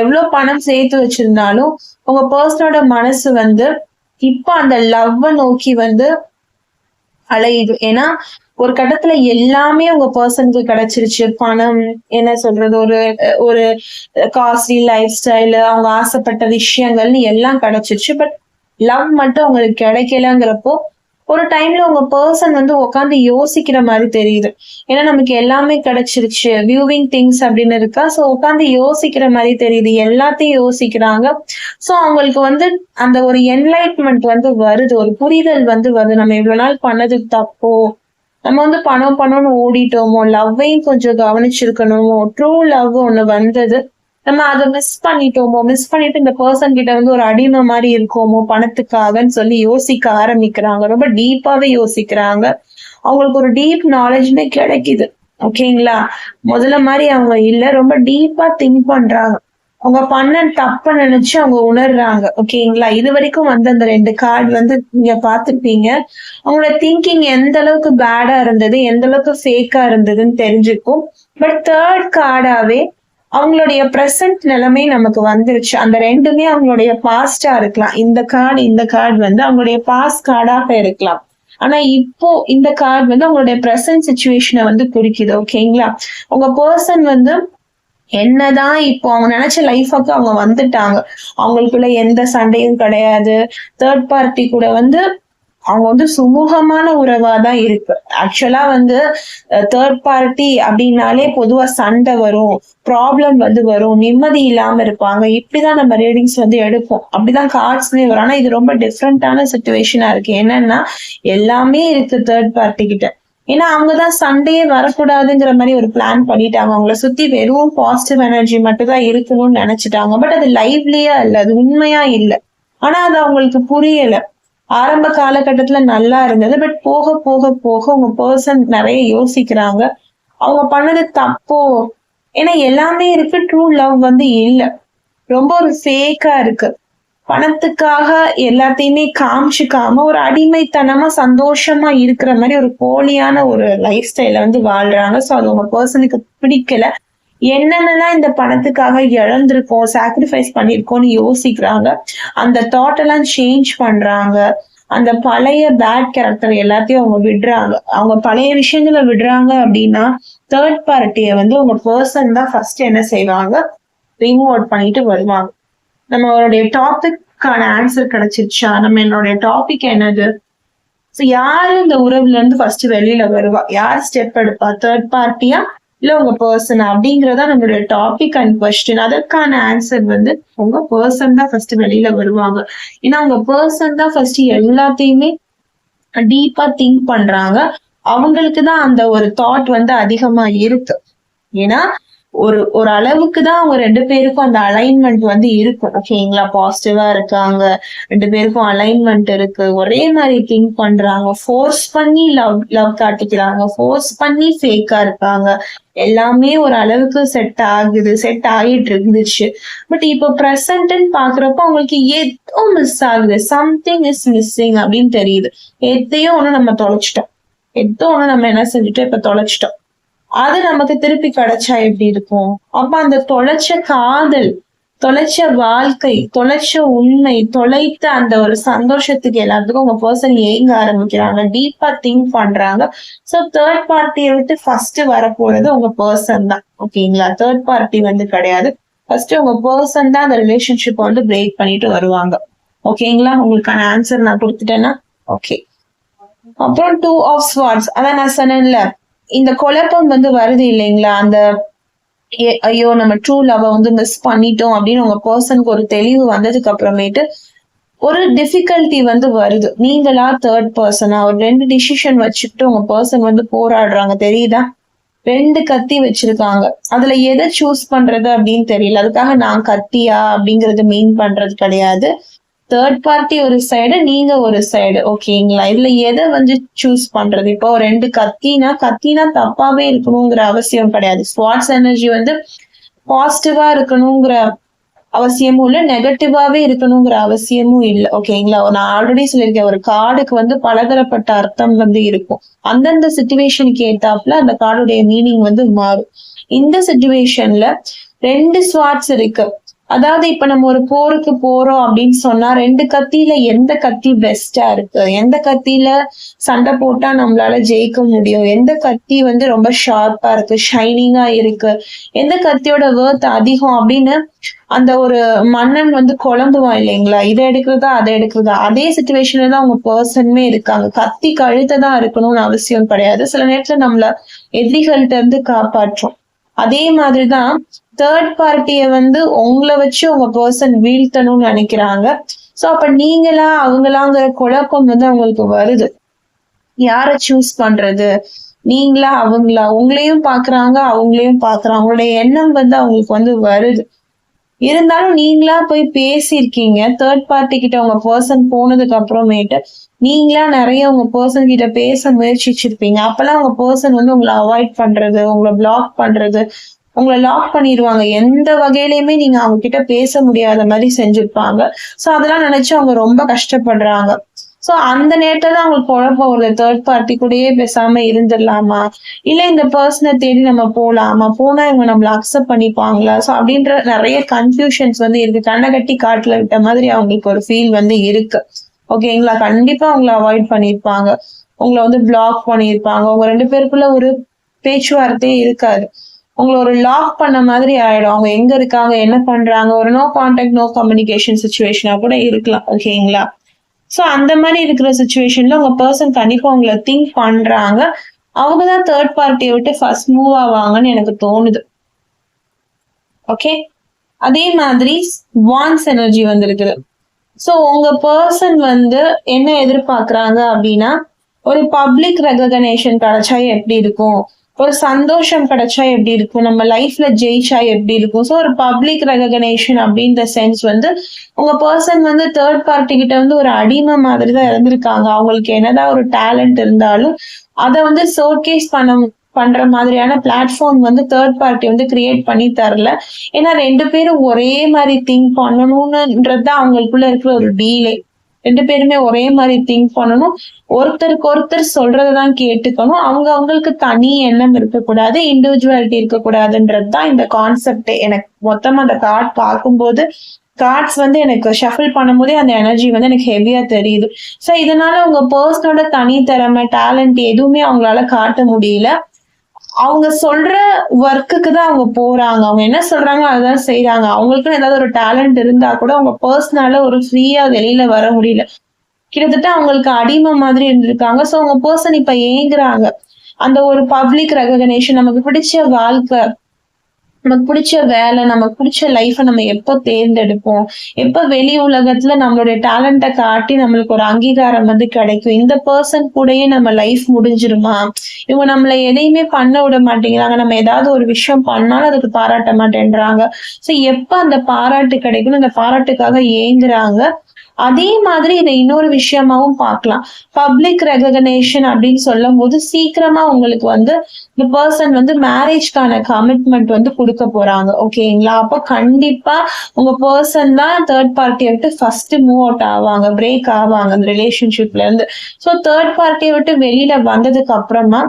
எவ்வளவு பணம் சேர்த்து வச்சிருந்தாலும் உங்க பர்சனோட மனசு வந்து இப்ப அந்த லவ்வ நோக்கி வந்து அலையுது. ஏன்னா ஒரு கட்டத்துல எல்லாமே உங்க பர்சனுக்கு கிடைச்சிருச்சு. பணம், என்ன சொல்றது, ஒரு ஒரு காஸ்ட்லி லைஃப் ஸ்டைலு, அவங்க ஆசைப்பட்ட விஷயங்கள்னு எல்லாம் கிடைச்சிருச்சு. பட் லவ் மட்டும் அவங்களுக்கு கிடைக்கலங்கிறப்போ ஒரு டைம்ல உங்க பர்சன் வந்து உட்காந்து யோசிக்கிற மாதிரி தெரியுது. ஏன்னா நமக்கு எல்லாமே கிடைச்சிருச்சு, வியூவிங் திங்ஸ் அப்படின்னு இருக்கா. சோ உட்காந்து யோசிக்கிற மாதிரி தெரியுது, எல்லாத்தையும் யோசிக்கிறாங்க. சோ அவங்களுக்கு வந்து அந்த ஒரு என்லைட்மெண்ட் வந்து வருது, ஒரு புரிதல் வந்து வருது. நம்ம இவ்வளவு நாள் பண்ணது தப்போ, நம்ம வந்து பணம்னு ஓடிட்டோமோ, லவ்வையும் கொஞ்சம் கவனிச்சிருக்கணுமோ, ட்ரூ லவ் ஒண்ணு வந்தது. நம்ம அதை மிஸ் பண்ணிட்டோமோ, மிஸ் பண்ணிட்டு இந்த பர்சன் கிட்ட வந்து ஒரு அடிமை மாதிரி இருக்கோமோ பணத்துக்காகன்னு சொல்லி யோசிக்க ஆரம்பிக்கிறாங்க. ரொம்ப டீப்பாவே யோசிக்கிறாங்க. அவங்களுக்கு ஒரு டீப் நாலேஜ்மே கிடைக்குது. ஓகேங்களா? முதல்ல மாதிரி அவங்க இல்ல, ரொம்ப டீப்பா திங்க் பண்றாங்க. அவங்க பண்ண தப்ப நினைச்சு அவங்க உணர்றாங்க. ஓகேங்களா? இது வரைக்கும் வந்த அந்த 2 கார்டு வந்து நீங்க பார்த்திருப்பீங்க. அவங்களோட திங்கிங் எந்த அளவுக்கு பேடா இருந்தது, எந்த அளவுக்கு ஃபேக்கா இருந்ததுன்னு தெரிஞ்சுக்கும். பட் 3rd கார்டாவே அவங்களுடைய பிரசன்ட் நிலைமை நமக்கு வந்துருச்சு. அந்த 2மே அவங்களுடைய பாஸ்டா இருக்கலாம். இந்த கார்டு வந்து அவங்களுடைய பாஸ்ட் கார்டாக இருக்கலாம். ஆனா இப்போ இந்த கார்டு வந்து அவங்களுடைய பிரசன்ட் சிச்சுவேஷனை வந்து குறிக்குது. ஓகேங்களா? உங்க பர்சன் வந்து என்னதான் இப்போ அவங்க நினைச்ச லைஃபுக்கு அவங்க வந்துட்டாங்க. அவங்களுக்குள்ள எந்த சண்டையும் கிடையாது. 3rd பார்ட்டி கூட வந்து அவங்க வந்து சுமூகமான உறவாதான் இருக்கு. ஆக்சுவலா வந்து 3rd பார்ட்டி அப்படின்னாலே பொதுவா சண்டை வரும், ப்ராப்ளம் வந்து வரும், நிம்மதி இல்லாம இருப்பாங்க. இப்படிதான் நம்ம ரீடிங்ஸ் வந்து எடுப்போம். அப்படிதான் கார்ட்ஸ்லயே வரும். ஆனா இது ரொம்ப டிஃப்ரெண்டான சிச்சுவேஷனா இருக்கு. என்னன்னா எல்லாமே இருக்கு 3rd பார்ட்டி கிட்ட. ஏன்னா அவங்கதான் சண்டையே வரக்கூடாதுங்கிற மாதிரி ஒரு பிளான் பண்ணிட்டாங்க. அவங்கள சுத்தி வெறும் பாசிட்டிவ் எனர்ஜி மட்டும் தான் இருக்கணும்னு நினைச்சிட்டாங்க. பட் அது லைவ்லியா இல்ல, அது உண்மையா இல்ல. ஆனா அது அவங்களுக்கு புரியல. ஆரம்ப காலகட்டத்துல நல்லா இருந்தது. பட் போக போக போக உங்க பர்சன் நிறைய யோசிக்கிறாங்க. அவங்க பண்ணது தப்போ, ஏன்னா எல்லாமே இருக்கு, ட்ரூ லவ் வந்து இல்ல, ரொம்ப ஒரு ஃபேக்கா இருக்கு. பணத்துக்காக எல்லாத்தையுமே காமிச்சுக்காம ஒரு அடிமைத்தனமா சந்தோஷமா இருக்கிற மாதிரி ஒரு போலியான ஒரு லைஃப் ஸ்டைல வந்து வாழ்றாங்க. சோ அது உங்க பர்சனுக்கு பிடிக்கல. என்னென்னலாம் இந்த பணத்துக்காக இழந்திருக்கோம், சாக்ரிஃபைஸ் பண்ணிருக்கோம்னு யோசிக்கிறாங்க. அந்த தாட் எல்லாம் சேஞ்ச் பண்றாங்க. அந்த பழைய பேட் கேரக்டர் எல்லாத்தையும் அவங்க விடுறாங்க. அவங்க பழைய விஷயங்களை விடுறாங்க அப்படின்னா 3rd பார்ட்டியை வந்து உங்க பர்சன் தான் ஃபர்ஸ்ட் என்ன செய்வாங்க, ரிமூவ் அவுட் பண்ணிட்டு வருவாங்க. நம்மளுடைய டாபிக்கான ஆன்சர் கிடைச்சிருச்சா? நம்ம என்னுடைய டாபிக் என்னது? சோ யாரு இந்த உறவுல இருந்து ஃபர்ஸ்ட் வெளியில வருவா, யார் ஸ்டெப் எடுப்பா, 3rd பார்ட்டியா இல்ல உங்க பர்சன் அப்படிங்கறதா நம்மளுடைய டாபிக் அண்ட் கொஸ்டின். அதற்கான ஆன்சர் வந்து உங்க பர்சன் தான் ஃபர்ஸ்ட் வெளியில வருவாங்க. ஏன்னா உங்க பர்சன் தான் ஃபர்ஸ்ட் எல்லாத்தையுமே டீப்பா திங்க் பண்றாங்க. அவங்களுக்கு தான் அந்த ஒரு தாட் வந்து அதிகமா இருக்கு. ஏன்னா ஒரு ஒரு அளவுக்கு தான் அவங்க 2 பேருக்கும் அந்த அலைன்மெண்ட் வந்து இருக்கும். ஓகேங்களா? பாசிட்டிவா இருக்காங்க, 2 பேருக்கும் அலைன்மெண்ட் இருக்கு, ஒரே மாதிரி திங்க் பண்றாங்க, ஃபோர்ஸ் பண்ணி லவ் காட்டிக்கிறாங்க, ஃபோர்ஸ் பண்ணி ஃபேக்கா இருக்காங்க. எல்லாமே ஒரு அளவுக்கு செட் ஆகிட்டு இருந்துச்சு. பட் இப்போ பிரசன்ட்னு பாக்குறப்போ அவங்களுக்கு ஏதோ மிஸ் ஆகுது, சம்திங் இஸ் மிஸ்ஸிங் அப்படின்னு தெரியுது. எதையோ ஒண்ணு நம்ம தொலைச்சிட்டோம், ஏதோ ஒண்ணு நம்ம என்ன செஞ்சுட்டோம், இப்ப தொலைச்சிட்டோம். அது நமக்கு திருப்பி கிடைச்சா எப்படி இருக்கும்? அப்ப அந்த தொலைச்ச காதல், தொலைச்ச வாழ்க்கை, தொலைச்ச உண்மை, தொலைத்த அந்த ஒரு சந்தோஷத்துக்கு எல்லாத்துக்கும் உங்க பர்சன் ஏங்க ஆரம்பிக்கிறாங்க, டீப்பா திங்க் பண்றாங்க. சோ 3rd பார்ட்டியை விட்டு ஃபர்ஸ்ட் வரப்போறது உங்க பர்சன் தான். ஓகேங்களா? 3rd பார்ட்டி வந்து கிடையாது. ஃபர்ஸ்ட் உங்க பர்சன் தான் அந்த ரிலேஷன்ஷிப் வந்து பிரேக் பண்ணிட்டு வருவாங்க. ஓகேங்களா? உங்களுக்கான ஆன்சர் நான் கொடுத்துட்டேன்னா ஓகே. அப்புறம் 2 ஆஃப் ஸ்வார்ட்ஸ், அதான் நான் சொன்னேன்ல, இந்த குழப்பம் வந்து வருது இல்லைங்களா? அந்த ஐயோ நம்ம ட்ரூ லவ் வந்து மிஸ் பண்ணிட்டோம் அப்படின்னு உங்க பர்சனுக்கு ஒரு தெளிவு வந்ததுக்கு அப்புறமேட்டு ஒரு டிஃபிகல்ட்டி வந்து வருது. நீங்களா 3rd பர்சனா ஒரு 2 டிசிஷன் வச்சுக்கிட்டு உங்க பர்சன் வந்து போராடுறாங்க, தெரியுதா? 2 கத்தி வச்சிருக்காங்க. அதுல எதை சூஸ் பண்றது அப்படின்னு தெரியல. அதுக்காக நான் கத்தியா அப்படிங்கறது மீன் பண்றது கிடையாது. 3rd பார்ட்டி ஒரு சைடு, நீங்க ஒரு சைடு. ஓகேங்களா? இதுல எதை வந்து சூஸ் பண்றது? இப்போ 2 கத்தினா தப்பாவே இருக்கணுங்கிற அவசியம் கிடையாது. ஸ்வாட்ஸ் எனர்ஜி வந்து பாசிட்டிவா இருக்கணுங்கிற அவசியமும் இல்ல, நெகட்டிவாவே இருக்கணுங்கிற அவசியமும் இல்ல. ஓகேங்களா? நான் ஆல்ரெடி சொல்லியிருக்கேன், ஒரு கார்டுக்கு வந்து பலதரப்பட்ட அர்த்தம் வந்து இருக்கும். அந்தந்த சிச்சுவேஷனுக்கு ஏத்தாப்புல அந்த கார்டுடைய மீனிங் வந்து மாறும். இந்த சிச்சுவேஷன்ல 2 ஸ்வாட்ஸ் இருக்கு. அதாவது இப்ப நம்ம ஒரு போருக்கு போறோம் அப்படின்னு சொன்னா 2 கத்தியில எந்த கத்தி பெஸ்டா இருக்கு, எந்த கத்தியில சண்டை போட்டா நம்மளால ஜெயிக்க முடியும், எந்த கத்தி வந்து ரொம்ப ஷார்ப்பா இருக்கு, ஷைனிங்கா இருக்கு, எந்த கத்தியோட வேர்த் அதிகம் அப்படின்னு அந்த ஒரு மன்னன் வந்து குழம்புவான் இல்லைங்களா, இதை எடுக்கிறதா அதை எடுக்கிறதா. அதே சுச்சுவேஷன்ல தான் அவங்க பர்சனுமே இருக்காங்க. கத்தி கழுத்தை தான் இருக்கணும்னு அவசியம் கிடையாது. சில நேரத்துல நம்மள எதிரிகள்ட்ட இருந்து காப்பாற்றும். அதே மாதிரிதான் தேர்ட் பார்ட்டிய வந்து உங்களை வச்சு உங்க பர்சன் வீழ்த்தணும்னு நினைக்கிறாங்க. சோ அப்ப நீங்களா அவங்களாங்கிற குழப்பம் வந்து அவங்களுக்கு வருது. யார சூஸ் பண்றது, நீங்களா அவங்களா, உங்களையும் பாக்குறாங்க அவங்களையும் பாக்குறாங்க. அவங்களுடைய எண்ணம் வந்து அவங்களுக்கு வந்து வருது. இருந்தாலும் நீங்களா போய் பேசியிருக்கீங்க தேர்ட் பார்ட்டி கிட்ட உங்க பர்சன் போனதுக்கு அப்புறமேட்டு நீங்களா நிறைய உங்க பர்சன் கிட்ட பேச முயற்சிச்சிருப்பீங்க. அப்பெல்லாம் உங்க பர்சன் வந்து உங்களை அவாய்ட் பண்றது, உங்களை பிளாக் பண்றது, உங்களை லாக் பண்ணிடுவாங்க. எந்த வகையிலயுமே நீங்க அவங்க கிட்ட பேச முடியாத மாதிரி செஞ்சிருப்பாங்க. சோ அதெல்லாம் நினைச்சு அவங்க ரொம்ப கஷ்டப்படுறாங்க. சோ அந்த நேரத்துல அவங்களுக்கு குழப்பம் வருது. தேர்ட் பார்ட்டி கூடயே பேசாம இருந்துடலாமா, இல்ல இந்த பர்சனை தேடி நம்ம போலாமா, போனா இவங்க நம்மள அக்செப்ட் பண்ணிப்பாங்களா, சோ அப்படின்ற நிறைய கன்ஃபியூஷன்ஸ் வந்து இருக்கு. கண்ணை கட்டி காட்டுல விட்ட மாதிரி அவங்களுக்கு ஒரு ஃபீல் வந்து இருக்கு. ஓகேங்களா, கண்டிப்பா உங்களை அவாய்ட் பண்ணிருப்பாங்க, உங்களை வந்து பிளாக் பண்ணிருப்பாங்க. உங்க 2 பேருக்குள்ள ஒரு பேச்சுவார்த்தையே இருக்காது. உங்களை ஒரு லாக் பண்ண மாதிரி ஆயிடும். அவங்க எங்க இருக்காங்க, என்ன பண்றாங்க, ஒரு நோ கான்டாக்ட் நோ கம்யூனிகேஷன் சுச்சுவேஷனா கூட இருக்கலாம். ஓகேங்களா, சோ அந்த மாதிரி இருக்கிற சுச்சுவேஷன்ல உங்க பர்சன் கண்டிப்பா உங்களை திங்க் பண்றாங்க. அவங்கதான் தேர்ட் பார்ட்டியை விட்டு ஃபர்ஸ்ட் மூவ் ஆவாங்கன்னு எனக்கு தோணுது. ஓகே, அதே மாதிரி வான்ஸ் எனர்ஜி வந்திருக்குது. சோ உங்க பர்சன் வந்து என்ன எதிர்பார்க்கறாங்க அப்படின்னா, ஒரு பப்ளிக் ரெகக்னேஷன் கிடைச்சா எப்படி இருக்கும், ஒரு சந்தோஷம் கிடைச்சா எப்படி இருக்கும், நம்ம லைஃப்ல ஜெயிச்சா எப்படி இருக்கும். ஸோ ஒரு பப்ளிக் ரெகக்னேஷன் அப்படின்ற சென்ஸ் வந்து உங்க பர்சன் வந்து தேர்ட் பார்ட்டி கிட்ட வந்து ஒரு அடிமை மாதிரி தான் இருந்திருக்காங்க. அவங்களுக்கு என்னதான் ஒரு டேலண்ட் இருந்தாலும் அதை வந்து ஷோகேஸ் பண்ற மாதிரியான பிளாட்ஃபார்ம் வந்து தேர்ட் பார்ட்டி வந்து கிரியேட் பண்ணி தரல. ஏன்னா 2 பேரும் ஒரே மாதிரி திங்க் பண்ணணும்ன்றது அவங்களுக்குள்ள இருக்கிற ஒரு டீலே. 2 பேருமே ஒரே மாதிரி திங்க் பண்ணணும், ஒருத்தருக்கு ஒருத்தர் சொல்றதுதான் கேட்டுக்கணும், அவங்களுக்கு தனி எண்ணம் இருக்கக்கூடாது, இண்டிவிஜுவாலிட்டி இருக்கக்கூடாதுன்றதுதான் இந்த கான்செப்ட். எனக்கு மொத்தமா அந்த கார்ட் பார்க்கும்போது, கார்ட்ஸ் வந்து எனக்கு ஷஃபிள் பண்ணும்போதே அந்த எனர்ஜி வந்து எனக்கு ஹெவியா தெரியுது. சோ இதனால உங்க பர்சனோட தனித்திறமை, டேலண்ட் எதுவுமே அவங்களால காட்ட முடியல. அவங்க சொல்ற ஒர்க்குக்கு தான் அவங்க போறாங்க. அவங்க என்ன சொல்றாங்க அதுதான் செய்யறாங்க. அவங்களுக்குன்னு ஏதாவது ஒரு டேலண்ட் இருந்தா கூட அவங்க பர்சனால ஒரு ஃப்ரீயா வெளியில வர முடியல. கிட்டத்தட்ட அவங்களுக்கு அடிமை மாதிரி இருந்திருக்காங்க. சோ அவங்க பர்சன் இப்ப ஏங்குறாங்க. அந்த ஒரு பப்ளிக் ரெகக்னேஷன், நமக்கு பிடிச்ச வாழ்க்கை, நமக்கு பிடிச்ச வேலை, நமக்கு பிடிச்ச லைஃப நம்ம எப்ப தேர்ந்தெடுப்போம், எப்ப வெளி உலகத்துல நம்மளுடைய டேலண்ட காட்டி நம்மளுக்கு ஒரு அங்கீகாரம் வந்து கிடைக்கும், இந்த பர்சன் கூடயே நம்ம லைஃப் முடிஞ்சிருமா, இவங்க நம்மள எதையுமே பண்ண விட மாட்டேங்கிறாங்க, நம்ம ஏதாவது ஒரு விஷயம் பண்ணாலும் அதுக்கு பாராட்ட மாட்டேன்றாங்க. சோ எப்ப அந்த பாராட்டு கிடைக்கும், அந்த பாராட்டுக்காக ஏங்குறாங்க. அதே மாதிரி இதை இன்னொரு விஷயமாவும் பார்க்கலாம். பப்ளிக் ரெகக்னேஷன் அப்படின்னு சொல்லும் போது சீக்கிரமா உங்களுக்கு வந்து இந்த பர்சன் வந்து மேரேஜ்க்கான கமிட்மெண்ட் வந்து கொடுக்க போறாங்க. ஓகேங்களா, அப்போ கண்டிப்பா உங்க பர்சன் தான் தேர்ட் பார்ட்டியை விட்டு ஃபர்ஸ்ட் மூவ் அவுட் ஆவாங்க, பிரேக் ஆவாங்க அந்த ரிலேஷன்ஷிப்ல இருந்து. ஸோ தேர்ட் பார்ட்டியை விட்டு வெளியில வந்ததுக்கு அப்புறமா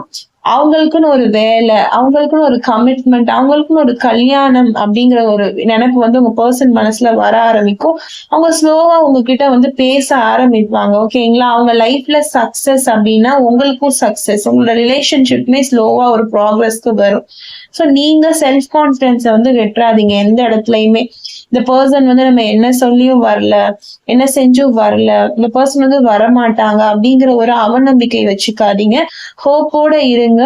அவங்களுக்குன்னு ஒரு வேலை, அவங்களுக்குன்னு ஒரு கமிட்மெண்ட், அவங்களுக்குன்னு ஒரு கல்யாணம் அப்படிங்கிற ஒரு நினைப்பு வந்து உங்க பர்சன் மனசுல வர ஆரம்பிக்கும். அவங்க ஸ்லோவா உங்ககிட்ட வந்து பேச ஆரம்பிப்பாங்க. ஓகேங்களா, அவங்க லைஃப்ல சக்சஸ் அப்படின்னா உங்களுக்கும் சக்சஸ், உங்களோட ரிலேஷன்ஷிப்மே ஸ்லோவா ஒரு ப்ராக்ரஸ்க்கு வரும். ஸோ நீங்க செல்ஃப் கான்பிடன்ஸை வந்து வெட்டுறாதீங்க எந்த இடத்துலயுமே. இந்த பர்சன் வந்து நம்ம என்ன சொல்லியும் வரல, என்ன செஞ்சும் வரல, இந்த பர்சன் வந்து வரமாட்டாங்க அப்படிங்கிற ஒரு அவநம்பிக்கை வச்சுக்காதீங்க. ஹோப்போட இருங்க.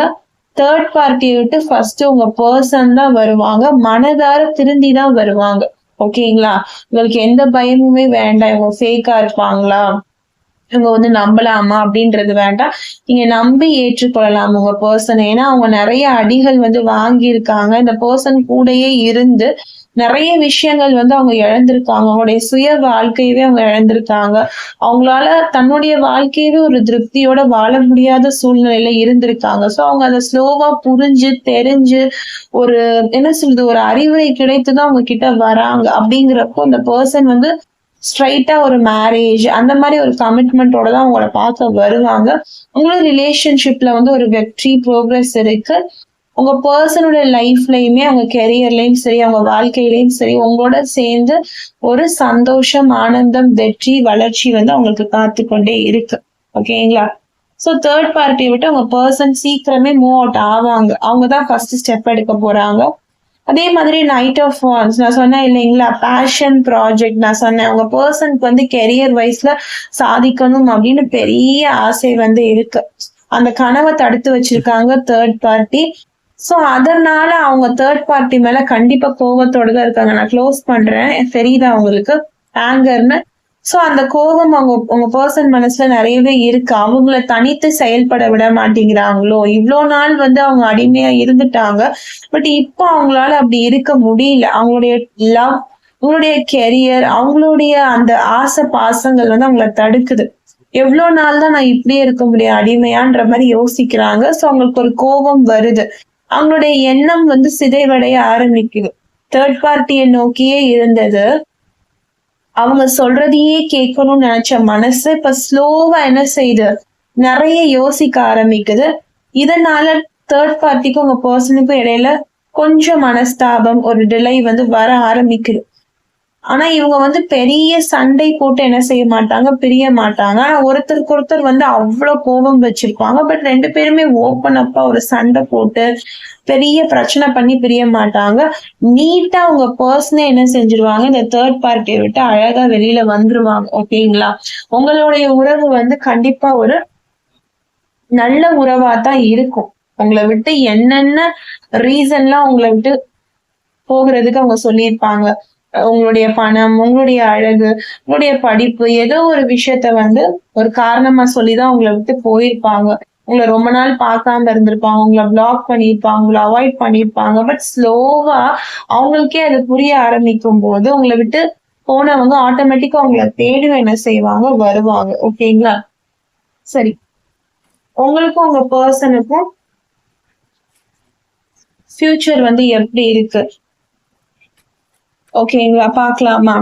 தேர்ட் பார்ட்டியை விட்டு ஃபர்ஸ்ட் உங்க பர்சன் தான் வருவாங்க, மனதார திருந்தி தான் வருவாங்க. ஓகேங்களா, உங்களுக்கு எந்த பயமுமே வேண்டாம். இவங்க ஃபேக்கா இருப்பாங்களா, இவங்க வந்து நம்பலாமா அப்படின்றது வேண்டாம். நீங்க நம்பி ஏற்றுக்கொள்ளலாம் உங்க பர்சன். ஏன்னா அவங்க நிறைய அடிகள் வந்து வாங்கியிருக்காங்க. இந்த பர்சன் கூடயே இருந்து நிறைய விஷயங்கள் வந்து அவங்க இழந்திருக்காங்க. அவங்களுடைய சுய வாழ்க்கையவே அவங்க இழந்திருக்காங்க. அவங்களால தன்னுடைய வாழ்க்கையவே ஒரு திருப்தியோட வாழ முடியாத சூழ்நிலையில இருந்திருக்காங்க. சோ அவங்க அதை ஸ்லோவா புரிஞ்சு தெரிஞ்சு ஒரு என்ன சொல்றது, ஒரு அறிவுரை கிடைத்துதான் அவங்க கிட்ட வராங்க. அப்படிங்கிறப்போ இந்த பர்சன் வந்து ஸ்ட்ரைட்டா ஒரு மேரேஜ் அந்த மாதிரி ஒரு கமிட்மெண்டோட தான் உங்களை பார்க்க வருவாங்க. உங்களோட ரிலேஷன்ஷிப்ல வந்து ஒரு வெற்றி ப்ரோக்ரஸ் இருக்கு. உங்க பர்சனோட லைஃப்லயுமே, அவங்க கெரியர்லயும் சரி, அவங்க வாழ்க்கையிலயும் சரி, உங்களோட சேர்ந்து ஒரு சந்தோஷம், ஆனந்தம், வெற்றி, வளர்ச்சி வந்து அவங்களுக்கு காத்து கொண்டே இருக்கு. ஓகேங்களா? ஸோ தேர்ட் பார்ட்டியை விட்டு அவங்க பர்சன் சீக்கிரமே மூவ் அவுட் ஆவாங்க. அவங்க தான் ஃபர்ஸ்ட் ஸ்டெப் எடுக்க போறாங்க. அதே மாதிரி நைட் ஆஃப் வான்ஸ் நான் சொன்னேன் இல்லைங்களா, பேஷன் ப்ராஜெக்ட் நான் சொன்னேன். உங்க பர்சனுக்கு வந்து கெரியர் வைஸ்ல சாதிக்கணும் அப்படின்னு பெரிய ஆசை வந்து இருக்கு. அந்த கனவை தடுத்து வச்சிருக்காங்க தேர்ட் பார்ட்டி. சோ அதனால அவங்க தேர்ட் பார்ட்டி மேல கண்டிப்பா கோபத்தோட தான் இருக்காங்க. நான் க்ளோஸ் பண்றேன். தெரியுதா உங்களுக்கு ஆங்கர்னு? சோ அந்த கோபம் உங்க பர்சன் மனசுல நிறையவே இருக்கு. அவங்கள தனித்து செயல்பட விட மாட்டேங்கிறாங்களோ, இவ்வளோ நாள் வந்து அவங்க அடிமையா இருந்துட்டாங்க. பட் இப்போ அவங்களால அப்படி இருக்க முடியல. அவங்களுடைய லவ், அவங்களுடைய கெரியர், அவங்களுடைய அந்த ஆசை பாசங்கள் வந்து அவங்கள தடுக்குது. எவ்வளவு நாள் தான் நான் இப்படியே இருக்க முடியும் அடிமையான்ற மாதிரி யோசிக்கிறாங்க. சோ அவங்களுக்கு ஒரு கோபம் வருது. அவங்களுடைய எண்ணம் வந்து சிதைவடைய ஆரம்பிக்குது. தேர்ட் பார்ட்டியை நோக்கியே இருந்தது. அவங்க சொல்றதையே கேட்கணும்னு நினைச்ச மனசு இப்ப ஸ்லோவா என்ன செய்யுது, நிறைய யோசிக்க ஆரம்பிக்குது. இதனால தேர்ட் பார்ட்டிக்கும் உங்க பர்சனுக்கும் இடையில கொஞ்சம் மனஸ்தாபம், ஒரு டிலே வந்து வர ஆரம்பிக்குது. ஆனா இவங்க வந்து பெரிய சண்டை போட்டு என்ன செய்ய மாட்டாங்க, பிரிய மாட்டாங்க. ஆனா ஒருத்தருக்கு ஒருத்தர் வந்து அவ்வளவு கோபம் வச்சிருப்பாங்க. பட் 2 பேருமே ஓப்பன் அப்பா ஒரு சண்டை போட்டு பெரிய பிரச்சனை பண்ணி பிரிய மாட்டாங்க. நீட்டா உங்க பர்சனே என்ன செஞ்சிருவாங்க, இந்த தேர்ட் பார்ட்டியை விட்டு அழகா வெளியில வந்துருவாங்க. ஓகேங்களா? உங்களுடைய உறவு வந்து கண்டிப்பா ஒரு நல்ல உறவா தான் இருக்கும். உங்களை விட்டு என்னென்ன ரீசன்லாம் உங்களை விட்டு போகிறதுக்கு அவங்க சொல்லியிருப்பாங்க. உங்களுடைய பணம், உங்களுடைய அழகு, உங்களுடைய படிப்பு, ஏதோ ஒரு விஷயத்த வந்து ஒரு காரணமா சொல்லிதான் உங்களை விட்டு போயிருப்பாங்க. உங்களை ரொம்ப நாள் பார்க்காம இருந்திருப்பாங்க, உங்களை பிளாக் பண்ணியிருப்பாங்க, உங்களை அவாய்ட் பண்ணியிருப்பாங்க. பட் ஸ்லோவா அவங்களுக்கே அது புரிய ஆரம்பிக்கும் போது உங்களை விட்டு போனவங்க ஆட்டோமேட்டிக்கா அவங்கள தேடி என்ன செய்வாங்க, வருவாங்க. ஓகேங்களா? சரி, உங்களுக்கும் உங்க பர்சனுக்கும் ஃபியூச்சர் வந்து எப்படி இருக்கு? ஓகேங்களா? பார்க்கலாமா?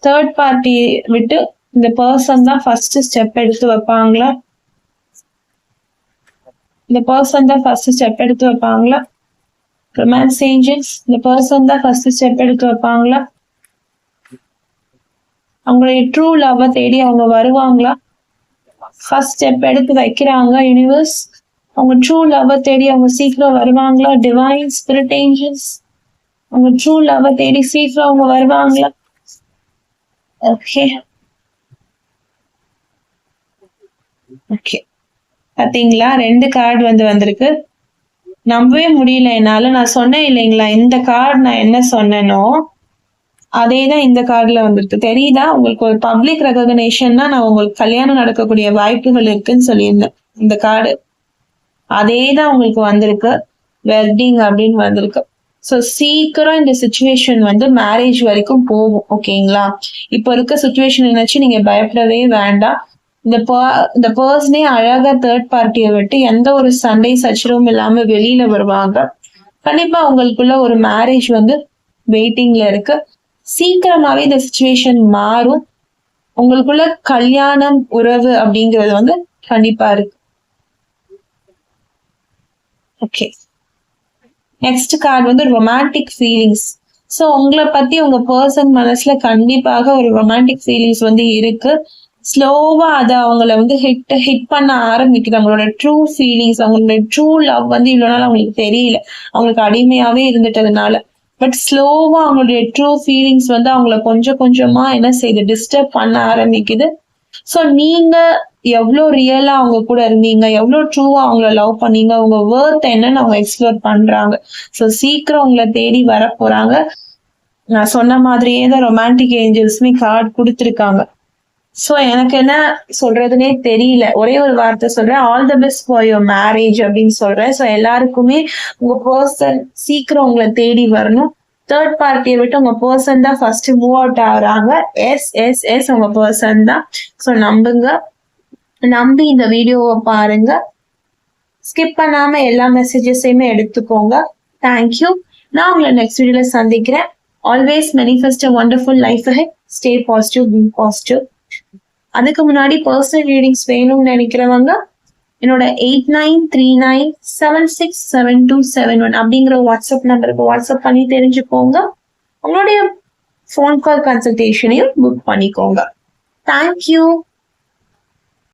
தேர்ட் பார்ட்டி விட்டு இந்த பர்சன் தான் ஃபர்ஸ்ட் ஸ்டெப் எடுத்து வைப்பாங்களா? இந்த பர்சன் தான் ஃபர்ஸ்ட் ஸ்டெப் எடுத்து வைப்பாங்களா? ரொமான்ஸ் ஏஞ்சல்ஸ், இந்த பர்சன் தான் ஃபர்ஸ்ட் ஸ்டெப் எடுத்து வைப்பாங்களா? அவங்களுடைய ட்ரூ லவ்வை தேடி அவங்க வருவாங்களா? ஃபர்ஸ்ட் ஸ்டெப் எடுத்து வைக்கிறாங்க யூனிவர்ஸ். அவங்க ட்ரூ லவ்வை தேடி அவங்க சீக்கிரம் வருவாங்களா? டிவைன் ஸ்பிரிட் ஏஞ்சல்ஸ், அவங்க ட்ரூ லவ்வை தேடி சீக்கிரம் அவங்க வருவாங்களா? ஓகே ஓகே, பாத்தீங்களா 2 கார்டு வந்து வந்திருக்கு. நம்பவே முடியல என்னால. நான் சொன்னேன் இல்லைங்களா, இந்த கார்டு நான் என்ன சொன்னேனோ அதேதான் இந்த கார்டுல வந்துருக்கு. தெரியுதா உங்களுக்கு? ஒரு பப்ளிக் ரெகக்னேஷன்னா நான் உங்களுக்கு கல்யாணம் நடக்கக்கூடிய வாய்ப்புகள் இருக்குன்னு சொல்லியிருந்தேன். இந்த கார்டு அதேதான் உங்களுக்கு வந்திருக்கு. வெட்டிங் அப்படின்னு வந்திருக்கு. சோ சீக்கிரம் இந்த சுச்சுவேஷன் வந்து மேரேஜ் வரைக்கும் போகும். ஓகேங்களா? இப்ப இருக்க சுச்சுவேஷன் நினைச்சு நீங்க பயப்படவே வேண்டாம். இந்த பர்சனே அழகா தேர்ட் பார்ட்டியை விட்டு எந்த ஒரு சண்டை சச்சரவும் இல்லாம வெளியில வருவாங்க. கண்டிப்பா உங்களுக்குள்ள ஒரு மேரேஜ் வந்து வெயிட்டிங்ல இருக்கு. சீக்கிரமாவே இந்த சுச்சுவேஷன் மாறும். உங்களுக்குள்ள கல்யாணம், உறவு அப்படிங்கிறது வந்து கண்டிப்பா இருக்கு. ஓகே, நெக்ஸ்ட் கார்டு வந்து ரொமான்டிக் ஃபீலிங்ஸ். சோ உங்களை பத்தி உங்க பர்சன் மனசுல கண்டிப்பாக ஒரு ரொமான்டிக் ஃபீலிங்ஸ் வந்து இருக்கு. ஸ்லோவா அதை அவங்கள வந்து ஹிட் பண்ண ஆரம்பிக்குது. அவங்களோட ட்ரூ ஃபீலிங்ஸ், அவங்களோட ட்ரூ லவ் வந்து இவ்வளவு நாள் அவங்களுக்கு தெரியல, அவங்களுக்கு அடிமையாவே இருந்துட்டதுனால. பட் ஸ்லோவா அவங்களுடைய ட்ரூ ஃபீலிங்ஸ் வந்து அவங்கள கொஞ்சம் கொஞ்சமா என்ன செய்யுது, டிஸ்டர்ப் பண்ண ஆரம்பிக்குது. சோ நீங்க எவ்வளவு ரியலா அவங்க கூட இருந்தீங்க, எவ்வளவு ட்ரூவா அவங்கள லவ் பண்ணீங்க, உங்க வேர்த் என்னன்னு அவங்க எக்ஸ்ப்ளோர் பண்றாங்க. சோ சீக்கிரம் உங்களை தேடி வர போறாங்க. நான் சொன்ன மாதிரியே தான் ரொமான்டிக் ஏஞ்சல்ஸ்மே கார்டு கொடுத்துருக்காங்க. சோ எனக்கு என்ன சொல்றதுன்னே தெரியல. ஒரே ஒரு வார்த்தை சொல்றேன், all the best for your marriage அப்படின்னு சொல்றேன். சோ எல்லாருக்குமே உங்க பர்சன் சீக்கிரம் உங்களை தேடி வரணும். தேர்ட் பார்ட்டியை விட்டு உங்க பர்சன் தான் ஃபர்ஸ்ட் மூவ் அவுட் ஆகுறாங்க. எஸ் உங்க பர்சன் தான். சோ நம்புங்க, நம்பி இந்த வீடியோவை பாருங்க. ஸ்கிப் பண்ணாம எல்லா மெசேஜஸையுமே எடுத்துக்கோங்க. தேங்க்யூ. நான் உங்களை நெக்ஸ்ட் வீடியோல சந்திக்கிறேன். Always manifest a wonderful life ahead. Stay positive, be positive. அதுக்கு முன்னாடி பர்சனல் ரீடிங்ஸ் வேணும்னு நினைக்கிறவங்க என்னோட 8939767271 அப்படிங்கிற வாட்ஸ்அப் நம்பருக்கு வாட்ஸ்அப் பண்ணி தெரிஞ்சுக்கோங்க. உங்களுடைய ஃபோன் கால் கன்சல்டேஷனையும் புக் பண்ணிக்கோங்க. தேங்க்யூ.